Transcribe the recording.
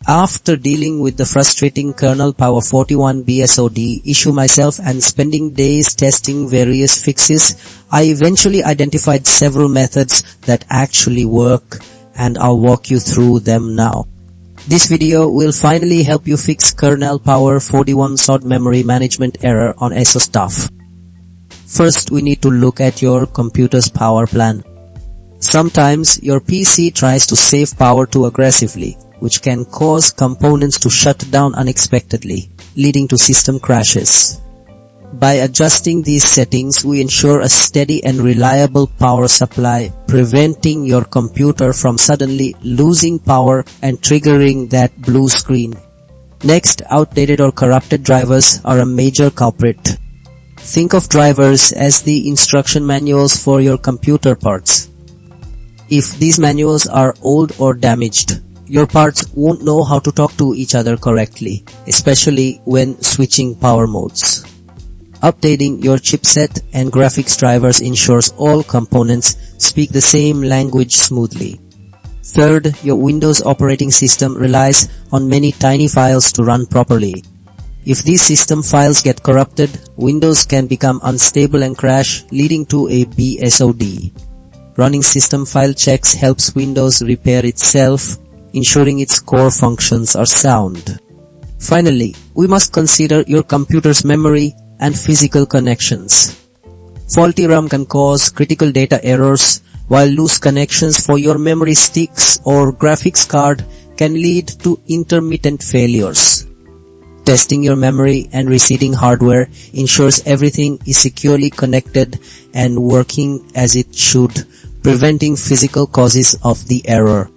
After dealing with the frustrating Kernel Power 41 BSOD issue myself and spending days testing various fixes, I eventually identified several methods that actually work, and I'll walk you through them now. This video will finally help you fix Kernel Power 41 BSOD memory management error on Asus Tuf. First, we need to look at your computer's power plan. Sometimes your PC tries to save power too aggressively, which can cause components to shut down unexpectedly, leading to system crashes. By adjusting these settings, we ensure a steady and reliable power supply, preventing your computer from suddenly losing power and triggering that blue screen. Next, outdated or corrupted drivers are a major culprit. Think of drivers as the instruction manuals for your computer parts. If these manuals are old or damaged, your parts won't know how to talk to each other correctly, especially when switching power modes. Updating your chipset and graphics drivers ensures all components speak the same language smoothly. Third, your Windows operating system relies on many tiny files to run properly. If these system files get corrupted, Windows can become unstable and crash, leading to a BSOD. Running system file checks helps Windows repair itself, ensuring its core functions are sound. Finally, we must consider your computer's memory and physical connections. Faulty RAM can cause critical data errors, while loose connections for your memory sticks or graphics card can lead to intermittent failures. Testing your memory and resetting hardware ensures everything is securely connected and working as it should, preventing physical causes of the error.